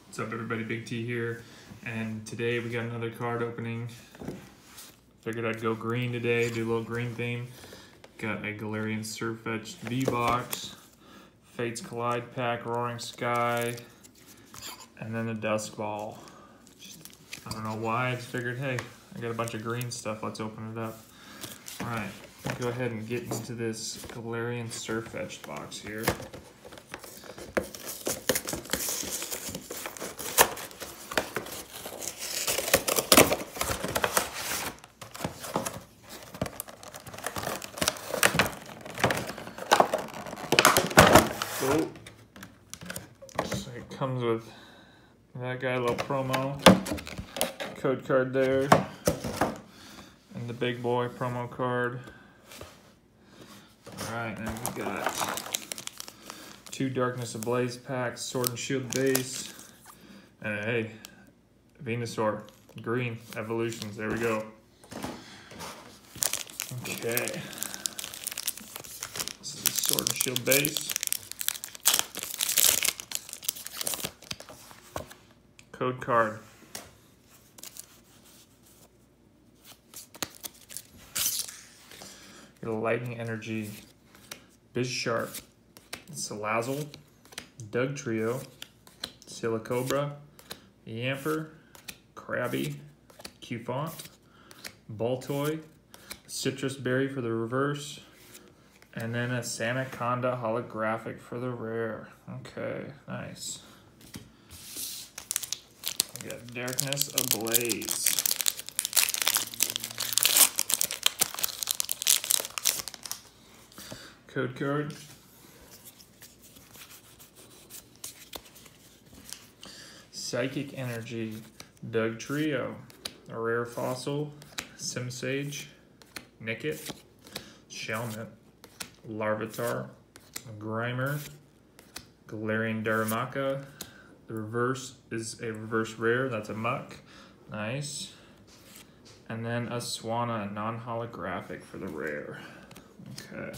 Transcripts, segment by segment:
What's up everybody, Big T here, and today we got another card opening. Figured I'd go green today, do a little green theme. Got a Galarian Sirfetch'd V Box, Fates Collide Pack, Roaring Sky, and then the Dusk Ball. I don't know why, I just figured, hey, I got a bunch of green stuff, let's open it up. Alright, go ahead and get into this Galarian Sirfetch'd box here. So it comes with that guy, a little promo code card there, and the big boy promo card. Alright, and we got 2 Darkness Ablaze packs, Sword and Shield base, and hey, Venusaur, green, evolutions, there we go. Okay. This is Sword and Shield base. Code card. Get a Lightning Energy, Bizshark, Salazzle, Dugtrio, Silicobra, Yamper, Krabby, Cufant, Baltoy, Citrus Berry for the reverse, and then a Sandaconda holographic for the rare. Okay, nice. We got Darkness Ablaze. Code card. Psychic Energy, Dugtrio, a rare fossil, Simsage, Nickit, Shelmet, Larvitar, Grimer, Galarian Darumaka. The reverse is a reverse rare, that's a muck. Nice. And then a Swanna, non-holographic for the rare. Okay.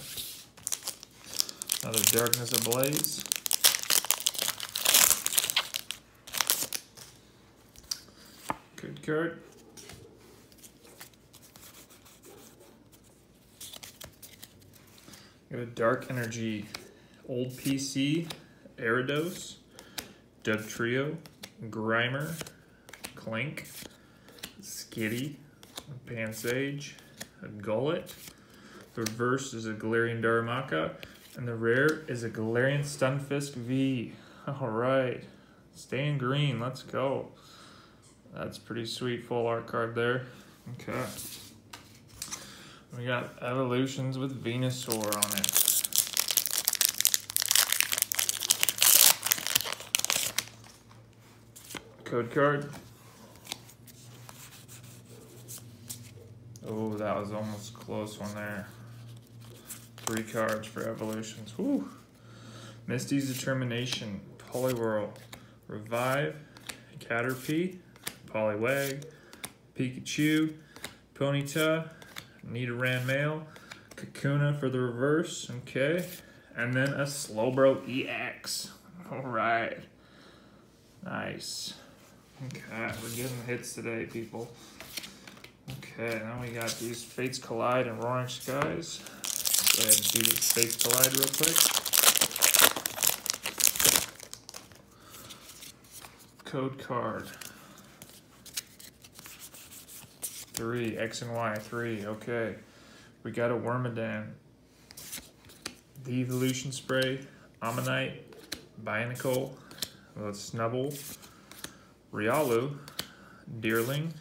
Another Darkness Ablaze. Good card. Got a Dark Energy, Old PC, Aridos, Dugtrio, Grimer, Clink, Skitty, Pansage, a Gullet. The reverse is a Galarian Darumaka, and the rare is a Galarian Stunfisk V. Alright, staying green, let's go. That's pretty sweet full art card there. Okay. We got evolutions with Venusaur on it. Code card. Oh, that was almost a close one there. 3 cards for evolutions. Woo! Misty's Determination, Poliwhirl, Revive, Caterpie, Poliwag, Pikachu, Ponyta, Nidoran Male, Kakuna for the reverse, okay, and then a Slowbro EX. Alright. Nice. Okay, we're getting hits today, people. Okay, now we got these Fates Collide and Roaring Skies. Go ahead and do this Fates Collide real quick. Code card. 3, X and Y, 3, okay. We got a Wormadam, the Evolution Spray, Ammonite, Bionicle, Snubble, Riolu, Deerling,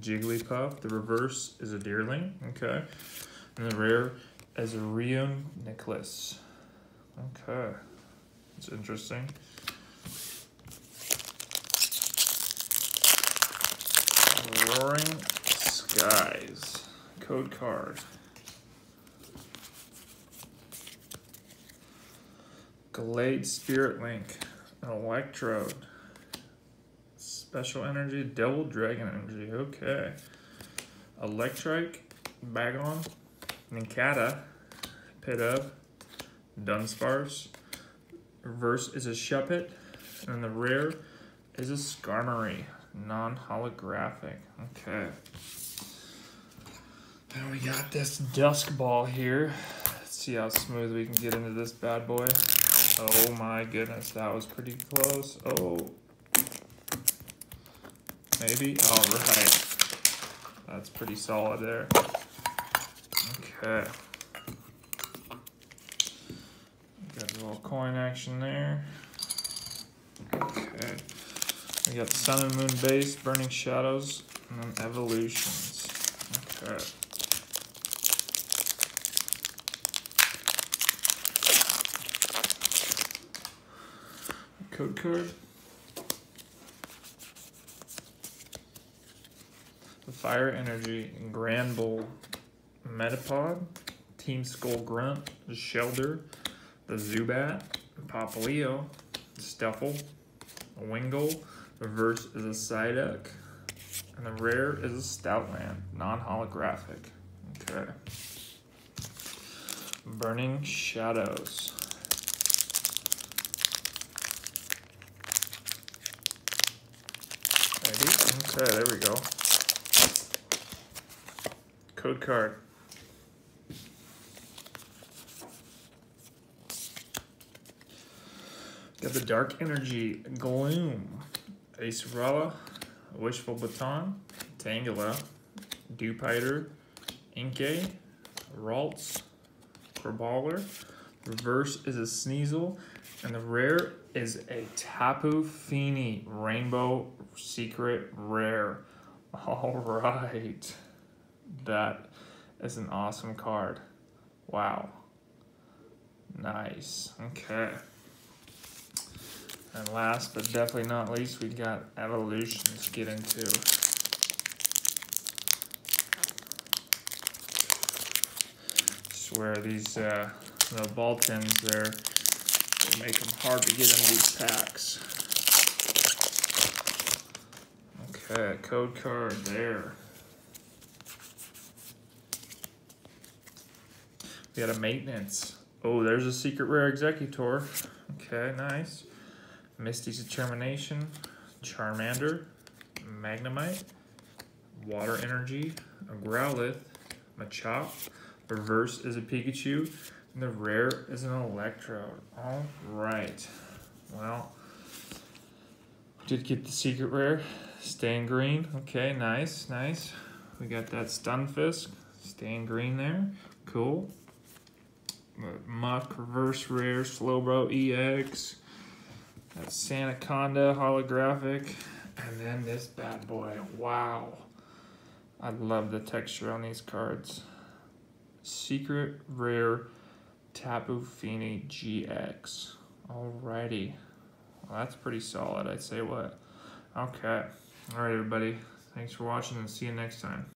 Jigglypuff. The reverse is a Deerling, okay. And the rare is a Rion Nicholas. Okay, that's interesting. Roaring Skies, code card. Glade Spirit Link, an Electrode, Special Energy, Devil Dragon Energy, okay. Electrike, Bagon, Nincada, Pidove, Dunsparce. Reverse is a Shuppet, and the rare is a Skarmory, non-holographic. Okay. And we got this Dusk Ball here. Let's see how smooth we can get into this bad boy. Oh my goodness, that was pretty close. Oh. Maybe? All right. That's pretty solid there. Okay. Got a little coin action there. Okay. We got Sun and Moon base, Burning Shadows, and then Evolutions. Okay. Code card. The Fire Energy, Grand Bull, Metapod, Team Skull Grunt, the Shelder, the Zubat, Popplio, Stuffle, a Wingull, reverse is a Psyduck, and the rare is a Stoutland, non-holographic. Okay. Burning Shadows. Ready? Okay, there we go. Code card. Got the Dark Energy, Gloom, Acerola, Wishful Baton, Tangela, Dewpider, Inkay, Ralts, Crabrawler. Reverse is a Sneasel, and the rare is a Tapu Fini Rainbow Secret Rare. All right. That is an awesome card. Wow. Nice. Okay. And last but definitely not least, we got Evolutions to get into. Swear these the ball tins there will make them hard to get into these packs. Okay, code card there. We got a Maintenance. Oh, there's a Secret Rare Executor. Okay, nice. Misty's Determination, Charmander, Magnemite, Water Energy, a Growlithe, Machop, reverse is a Pikachu, and the rare is an Electrode. All right. Well, we did get the Secret Rare, staying green. Okay, nice, nice. We got that Stunfisk, staying green there. Cool. Muck, reverse rare, Slowbro EX. That's Sandaconda holographic, and then this bad boy. Wow, I love the texture on these cards. Secret Rare Tapu Fini GX. Alrighty, well, that's pretty solid. I'd say what. Okay, all right, everybody. Thanks for watching, and see you next time.